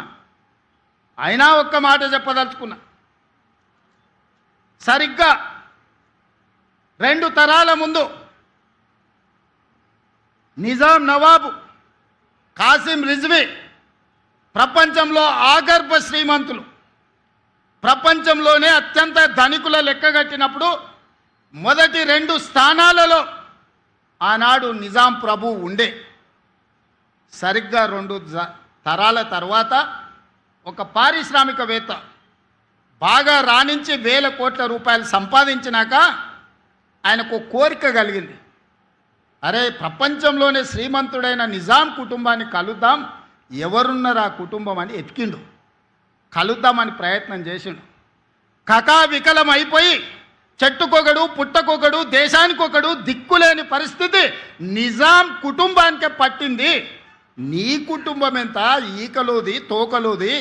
అయినా ఒక్క మాట చెప్పదలుచుకున్నా. సరిగ్గా 2 తరాల ముందు నిజాం నవాబు కాసిం రిజ్వీ ప్రపంచంలో ఆగర్భ శ్రీమంతులు, ప్రపంచంలోనే అత్యంత ధనికుల లెక్కగట్టినప్పుడు మొదటి 2 స్థానాలలో ఆనాడు నిజాం ప్రభు ఉండే. సరిగ్గా 2 తరాల తర్వాత ఒక పారిశ్రామికవేత్త బాగా రాణించి 1000 కోట్ల రూపాయలు సంపాదించినాక ఆయనకు కోరిక కలిగింది. అరే, ప్రపంచంలోనే శ్రీమంతుడైన నిజాం కుటుంబాన్ని కలుద్దాం, ఎవరున్నారు ఆ కుటుంబం అని ఎతికిండు. కలుద్దామని ప్రయత్నం చేసిండు. కకావికలం అయిపోయి చెట్టుకొకడు, పుట్టకొకడు, దేశానికొకడు దిక్కులేని పరిస్థితి నిజాం కుటుంబానికే పట్టింది. నీ కుటుంబం ఎంత? ఈకలోది, తోకలోది.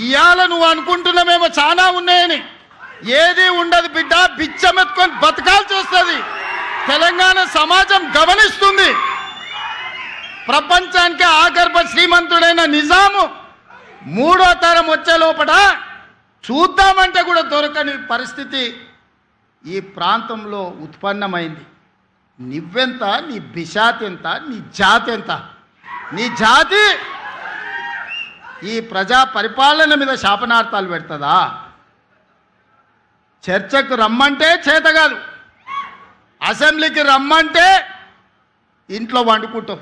ఇవాళ నువ్వు అనుకుంటున్నామేమో చాలా ఉన్నాయని. ఏది ఉండదు బిడ్డ, బిచ్చమెత్తుకొని బతకాల్సి వస్తుంది. తెలంగాణ సమాజం గమనిస్తుంది. ప్రపంచానికి ఆగర్భ శ్రీమంతుడైన నిజాము 3వ తరం వచ్చే లోపల చూద్దామంటే కూడా దొరకని పరిస్థితి ఈ ప్రాంతంలో ఉత్పన్నమైంది. నువ్వెంత? నీ బిషాత్ ఎంత? నీ జాతి ఎంత? నీ జాతి ఈ ప్రజా పరిపాలన మీద శాపనార్థాలు పెడుతుందా? చర్చకు రమ్మంటే చేత కాదు, అసెంబ్లీకి రమ్మంటే ఇంట్లో వండుకుంటాం.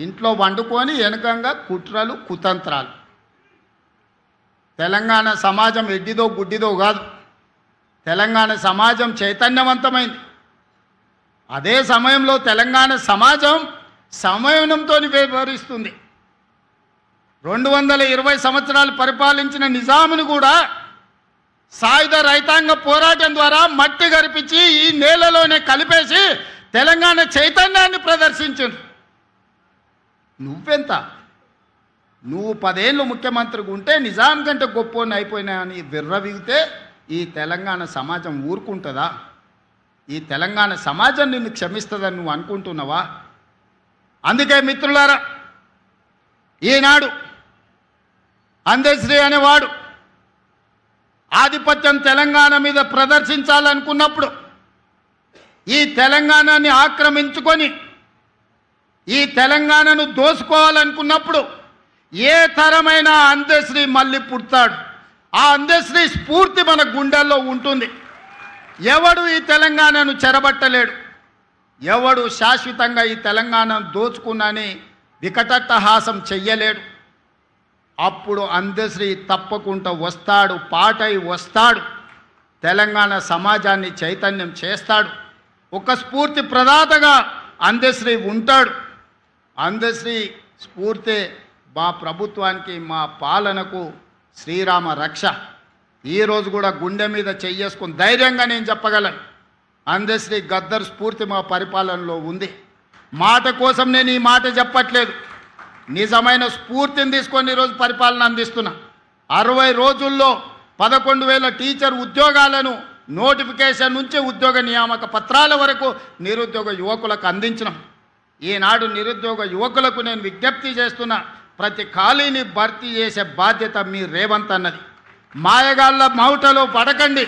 ఇంట్లో వండుకొని వెనకంగా కుట్రలు, కుతంత్రాలు. తెలంగాణ సమాజం ఎడ్డిదో గుడ్డిదో కాదు. తెలంగాణ సమాజం చైతన్యవంతమైంది. అదే సమయంలో తెలంగాణ సమాజం సంయమనంతో వ్యవహరిస్తుంది. 220 సంవత్సరాలు పరిపాలించిన నిజామును కూడా సాయుధ రైతాంగ పోరాటం ద్వారా మట్టి గరిపించి ఈ నేలలోనే కలిపేసి తెలంగాణ చైతన్యాన్ని ప్రదర్శించింది. నువ్వెంత? నువ్వు 10 ఏళ్ళు ముఖ్యమంత్రిగా ఉంటే నిజాం కంటే గొప్పని అయిపోయినాయని విర్రవీగితే ఈ తెలంగాణ సమాజం ఊరుకుంటుందా? ఈ తెలంగాణ సమాజం నిన్ను క్షమిస్తుందని నువ్వు అనుకుంటున్నావా? అందుకే మిత్రులారా, ఈనాడు అందశ్రీ అనేవాడు ఆధిపత్యం తెలంగాణ మీద ప్రదర్శించాలనుకున్నప్పుడు, ఈ తెలంగాణని ఆక్రమించుకొని ఈ తెలంగాణను దోసుకోవాలనుకున్నప్పుడు ఏ తరమైన అందశ్రీ మళ్ళీ పుడతాడు. ఆ అందశ్రీ స్ఫూర్తి మన గుండెల్లో ఉంటుంది. ఎవడు ఈ తెలంగాణను చెరబట్టలేడు. ఎవడు శాశ్వతంగా ఈ తెలంగాణను దోచుకున్నని వికటట్టహాసం చెయ్యలేడు. అప్పుడు అందశ్రీ తప్పకుండా వస్తాడు, పాటై వస్తాడు, తెలంగాణ సమాజాన్ని చైతన్యం చేస్తాడు. ఒక స్ఫూర్తి ప్రదాతగా అందశ్రీ ఉంటాడు. అందశ్రీ స్ఫూర్తి మా ప్రభుత్వానికి, మా పాలనకు శ్రీరామ రక్ష. ఈరోజు కూడా గుండె మీద చెయ్యేసుకుని ధైర్యంగా నేను చెప్పగలను, అందశ్రీ గద్దర్ స్ఫూర్తి మా పరిపాలనలో ఉంది. మాట కోసం నేను ఈ మాట చెప్పట్లేదు, నిజమైన స్ఫూర్తిని తీసుకొని ఈరోజు పరిపాలన అందిస్తున్నా. 60 రోజుల్లో 11,000 టీచర్ ఉద్యోగాలను నోటిఫికేషన్ నుంచి ఉద్యోగ నియామక పత్రాల వరకు నిరుద్యోగ యువకులకు అందించినాం. ఈనాడు నిరుద్యోగ యువకులకు నేను విజ్ఞప్తి చేస్తున్నా, ప్రతి ఖాళీని భర్తీ చేసే బాధ్యత మీ రేవంత్ అన్నది. మాయగాళ్ళ మౌటలో పడకండి.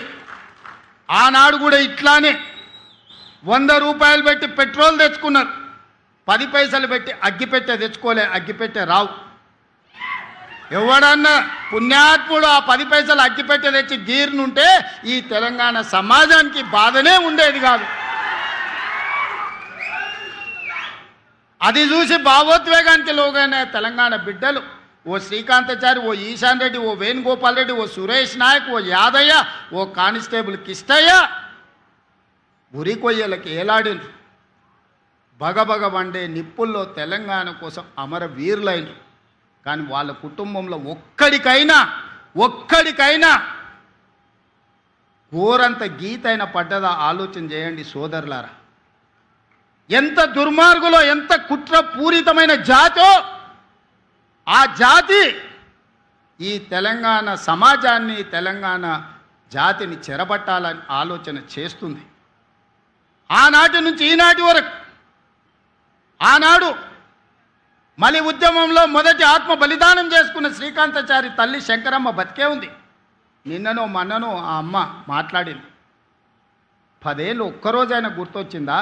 ఆనాడు కూడా ఇట్లానే 100 రూపాయలు పెట్టి పెట్రోల్ తెచ్చుకున్నారు, 10 పైసలు పెట్టి అగ్గిపెట్టె తెచ్చుకోలే, అగ్గిపెట్టె రావు. ఎవడన్నా పుణ్యాత్ముడు ఆ 10 పైసలు అగ్గిపెట్టె తెచ్చి గీర్నుంటే ఈ తెలంగాణ సమాజానికి బాధనే ఉండేది కాదు. అది చూసి భావోద్వేగానికి లోగైన తెలంగాణ బిడ్డలు, ఓ శ్రీకాంతాచారి, ఓ ఈశాన్ రెడ్డి, ఓ వేణుగోపాల్ రెడ్డి, ఓ సురేష్ నాయక్, ఓ యాదయ్య, ఓ కానిస్టేబుల్ కిష్టయ్య ఉరి కొయ్యలకి ఏలాడిండ్రు. బగబగ వండే నిప్పుల్లో తెలంగాణ కోసం అమర వీరులైనరు. కానీ వాళ్ళ కుటుంబంలో ఒక్కడికైనా ఘోరంత గీతైన పడ్డదా ఆలోచన చేయండి సోదరులారా. ఎంత దుర్మార్గులో, ఎంత కుట్రపూరితమైన జాతో ఆ జాతి ఈ తెలంగాణ సమాజాన్ని, తెలంగాణ జాతిని చెరబట్టాలని ఆలోచన చేస్తుంది. ఆనాటి నుంచి ఈనాటి వరకు, ఆనాడు మలి ఉద్యమంలో మొదటి ఆత్మ బలిదానం చేసుకున్న శ్రీకాంతాచారి తల్లి శంకరమ్మ బతికే ఉంది. నిన్ననో మొన్ననో ఆ అమ్మ మాట్లాడింది. 10 ఏళ్ళు ఒక్కరోజైనా గుర్తొచ్చిందా?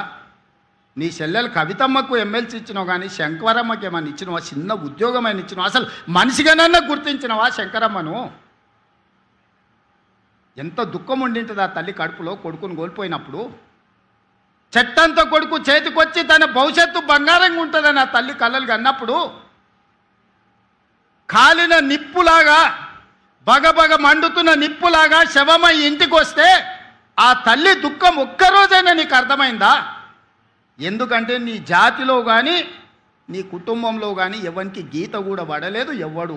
నీ చెల్లెలు కవితమ్మకు ఎమ్మెల్సీ ఇచ్చినావు, కానీ శంకరమ్మకి ఏమన్నా ఇచ్చినావా? చిన్న ఉద్యోగమైన ఇచ్చినావా? అసలు మనిషిగానన్నా గుర్తించినవా శంకరమ్మను? ఎంత దుఃఖం ఉండింటుంది ఆ తల్లి కడుపులో కొడుకును కోల్పోయినప్పుడు. చెట్టంతో కొడుకు చేతికొచ్చి తన భవిష్యత్తు బంగారంగా ఉంటుందని ఆ తల్లి కళ్ళలు కన్నప్పుడు, కాలిన నిప్పులాగా, బగబగ మండుతున్న నిప్పులాగా శవమై ఇంటికి వస్తే ఆ తల్లి దుఃఖం ఒక్కరోజైనా నీకు అర్థమైందా? ఎందుకంటే నీ జాతిలో కానీ నీ కుటుంబంలో కానీ ఎవరికి గీత కూడా పడలేదు, ఎవ్వడు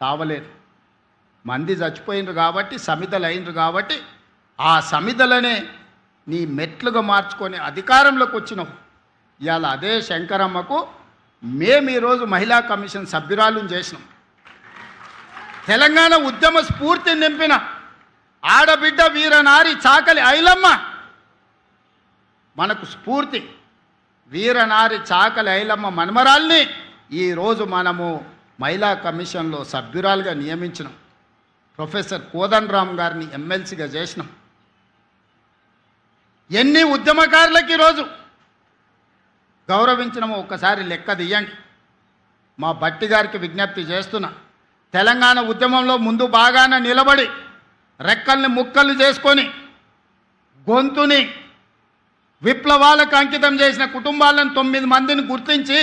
సావలేదు. మంది చచ్చిపోయినరు కాబట్టి, సమిధలు అయినరు కాబట్టి, ఆ సమిధలనే నీ మెట్లుగా మార్చుకొని అధికారంలోకి వచ్చినావు. ఇవాళ అదే శంకరమ్మకు మేము ఈరోజు మహిళా కమిషన్ సభ్యురాలను చేసినాం. తెలంగాణ ఉద్యమ స్ఫూర్తిని నింపిన ఆడబిడ్డ వీరనారి చాకలి ఐలమ్మ మనకు స్ఫూర్తి. వీరనారి చాకలి ఐలమ్మ మనమరాల్ని ఈరోజు మనము మహిళా కమిషన్లో సభ్యురాలుగా నియమించినాం. ప్రొఫెసర్ కోదండరామ్ గారిని ఎమ్మెల్సీగా చేసినాం. ఎన్ని ఉద్యమకారులకు ఈరోజు గౌరవించినామో ఒక్కసారి లెక్క తీయండి. మా భట్టి గారికి విజ్ఞప్తి చేస్తున్నా, తెలంగాణ ఉద్యమంలో ముందు బాగాన నిలబడి రెక్కల్ని ముక్కలు చేసుకొని గొంతుని విప్లవాలకు అంకితం చేసిన కుటుంబాలను 9 మందిని గుర్తించి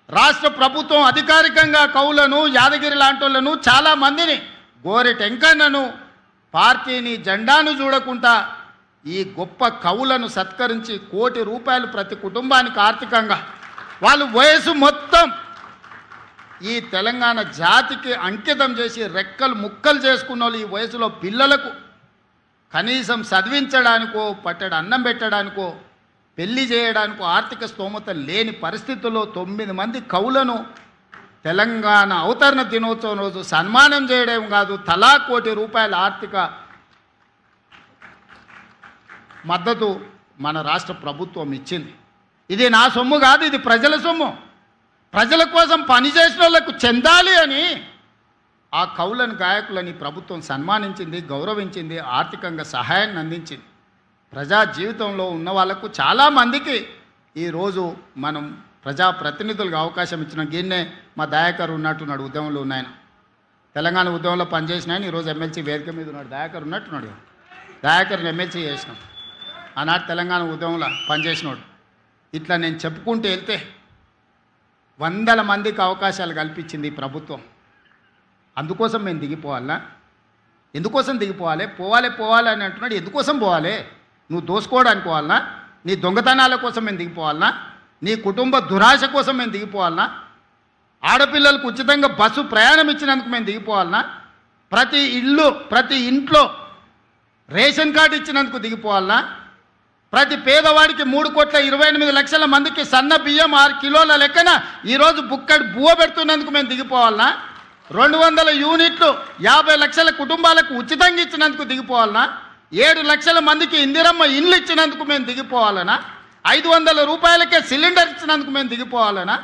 రాష్ట్ర ప్రభుత్వం అధికారికంగా కౌలను, యాదగిరి లాంటి వాళ్ళను, చాలామందిని, గోరె టెంకన్నను, పార్టీని, జెండాను చూడకుండా ఈ గొప్ప కవులను సత్కరించి ₹1,00,00,000 ప్రతి కుటుంబానికి ఆర్థికంగా వాళ్ళు వయసు మొత్తం ఈ తెలంగాణ జాతికి అంకితం చేసి రెక్కలు ముక్కలు చేసుకున్న వాళ్ళు ఈ వయసులో పిల్లలకు కనీసం చదివించడానికో పట్టెడు అన్నం పెట్టడానికో పెళ్లి చేయడానికో ఆర్థిక స్తోమత లేని పరిస్థితుల్లో 9 మంది కవులను తెలంగాణ అవతరణ దినోత్సవం రోజు సన్మానం చేయడం కాదు, తలా ₹1,00,00,000 ఆర్థిక మద్దతు మన రాష్ట్ర ప్రభుత్వం ఇచ్చింది. ఇది నా సొమ్ము కాదు, ఇది ప్రజల సొమ్ము. ప్రజల కోసం పనిచేసిన వాళ్ళకు చెందాలి అని ఆ కవులను గాయకులని ప్రభుత్వం సన్మానించింది, గౌరవించింది, ఆర్థికంగా సహాయాన్ని అందించింది. ప్రజా జీవితంలో ఉన్న వాళ్ళకు చాలామందికి ఈరోజు మనం ప్రజాప్రతినిధులుగా అవకాశం ఇచ్చిన గిన్నే మా దయాకర్ ఉన్నట్టున్నాడు, ఉద్యమంలో ఉన్నాయన, తెలంగాణ ఉద్యమంలో పనిచేసిన ఆయన ఈరోజు ఎమ్మెల్సీ వేదిక మీద ఉన్నాడు. దయాకర్ ఉన్నట్టున్నాడు, దయాకర్ని ఎమ్మెల్సీ చేసినాం, ఆనాడు తెలంగాణ ఉద్యమంలో పనిచేసినాడు. ఇట్లా నేను చెప్పుకుంటూ వెళ్తే 100 మందికి అవకాశాలు కల్పించింది ఈ ప్రభుత్వం. అందుకోసం మేము దిగిపోవాలా? ఎందుకోసం దిగిపోవాలి? పోవాలి అని అంటున్నాడు. ఎందుకోసం పోవాలి? నువ్వు దోసుకోవడానికి పోవాలనా? నీ దొంగతనాల కోసం మేము దిగిపోవాలనా? నీ కుటుంబ దురాశ కోసం మేము దిగిపోవాలనా? ఆడపిల్లలకు ఉచితంగా బస్సు ప్రయాణం ఇచ్చినందుకు మేము దిగిపోవాలనా? ప్రతి ఇంట్లో రేషన్ కార్డు ఇచ్చినందుకు దిగిపోవాలనా? ప్రతి పేదవాడికి 3,28,00,000 మందికి సన్న బియ్యం 6 కిలోల లెక్కన ఈరోజు బుక్కడి బువ్వ పెడుతున్నందుకు మేము దిగిపోవాలనా? 200 యూనిట్లు 50 లక్షల కుటుంబాలకు ఉచితంగా ఇచ్చినందుకు దిగిపోవాలనా? 7 లక్షల మందికి ఇందిరమ్మ ఇండ్లు ఇచ్చినందుకు మేము దిగిపోవాలనా? 500 రూపాయలకే సిలిండర్ ఇచ్చినందుకు మేము దిగిపోవాలనా?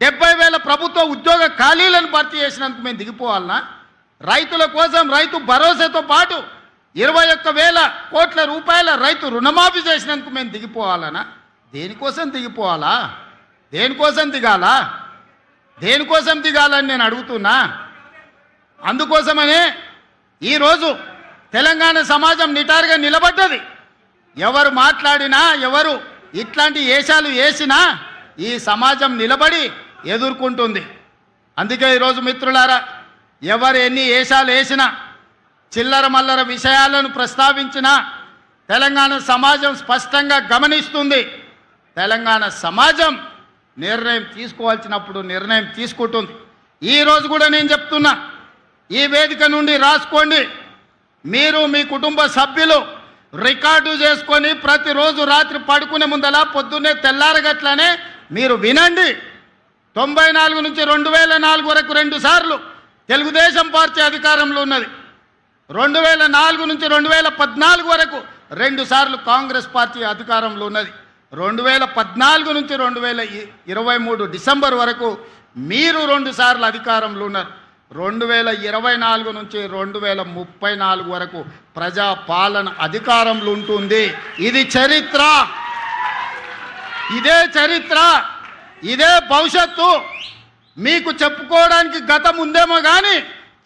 70,000 ప్రభుత్వ ఉద్యోగ ఖాళీలను భర్తీ చేసినందుకు మేము దిగిపోవాలనా? రైతుల కోసం రైతు భరోసాతో పాటు 21,000 కోట్ల రూపాయల రైతు రుణమాఫీ చేసినందుకు మేము దిగిపోవాలనా? దేనికోసం దిగిపోవాలా? దేనికోసం దిగాలా? దేనికోసం దిగాలని నేను అడుగుతున్నా. అందుకోసమనే ఈరోజు తెలంగాణ సమాజం నిటారుగా నిలబడ్డది. ఎవరు మాట్లాడినా, ఎవరు ఇట్లాంటి ఏషాలు వేసినా ఈ సమాజం నిలబడి ఎదుర్కొంటుంది. అందుకే ఈరోజు మిత్రులారా, ఎవరు ఎన్ని ఏషాలు వేసినా, చిల్లర మల్లర విషయాలను ప్రస్తావించినా తెలంగాణ సమాజం స్పష్టంగా గమనిస్తుంది. తెలంగాణ సమాజం నిర్ణయం తీసుకోవాల్సినప్పుడు నిర్ణయం తీసుకుంటుంది. ఈరోజు కూడా నేను చెప్తున్నా, ఈ వేదిక నుండి రాసుకోండి, మీరు మీ కుటుంబ సభ్యులు రికార్డు చేసుకొని ప్రతిరోజు రాత్రి పడుకునే ముందలా పొద్దున్నే తెల్లారగట్లనే మీరు వినండి. 94 నుంచి 2004 వరకు 2 సార్లు తెలుగుదేశం పార్టీ అధికారంలో ఉన్నది. 2004 నుంచి 2014 వరకు 2 సార్లు కాంగ్రెస్ పార్టీ అధికారంలో ఉన్నది. 2014 నుంచి 2023 డిసెంబర్ వరకు మీరు 2 సార్లు అధికారంలో ఉన్నారు. 2024 నుంచి 2034 వరకు ప్రజా పాలన అధికారంలో ఉంటుంది. ఇది చరిత్ర, ఇదే చరిత్ర, ఇదే భవిష్యత్తు. మీకు చెప్పుకోవడానికి గతం ఉందేమో కానీ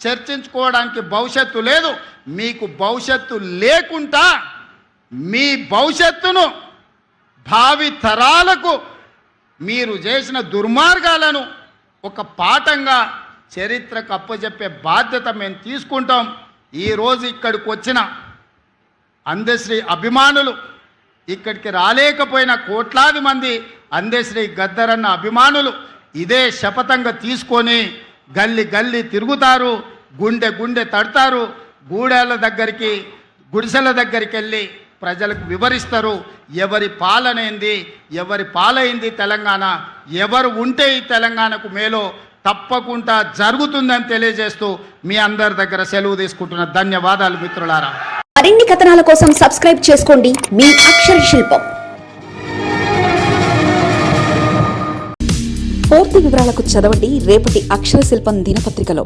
చర్చించుకోవడానికి భవిష్యత్తు లేదు. మీకు భవిష్యత్తు లేకుండా మీ భవిష్యత్తును భావి తరాలకు మీరు చేసిన దుర్మార్గాలను ఒక పాఠంగా చరిత్రకు అప్పచెప్పే బాధ్యత మేము తీసుకుంటాం. ఈరోజు ఇక్కడికి వచ్చిన అందశ్రీ అభిమానులు, ఇక్కడికి రాలేకపోయిన కోట్లాది మంది అందశ్రీ గద్దరన్న అభిమానులు ఇదే శపథంగా తీసుకొని గల్లీ గల్లీ తిరుగుతారు, గుండె గుండె తడతారు, గూడెల దగ్గరికి గుడిసెల దగ్గరికి వెళ్ళి ప్రజలకు వివరిస్తారు ఎవరి పాలనైంది, ఎవరి పాలైంది తెలంగాణ, ఎవరు ఉంటే ఈ తెలంగాణకు మేలో తప్పకుండా జరుగుతుందని తెలియజేస్తూ మీ అందరి దగ్గర సెలవు తీసుకుంటున్న ధన్యవాదాలు మిత్రులారా. మరిన్ని కథనాల కోసం సబ్స్క్రైబ్ చేసుకోండి మీ అక్షర శిల్పం. పూర్తి వివరాలకు చదవండి రేపటి అక్షర శిల్పం దినపత్రికలో.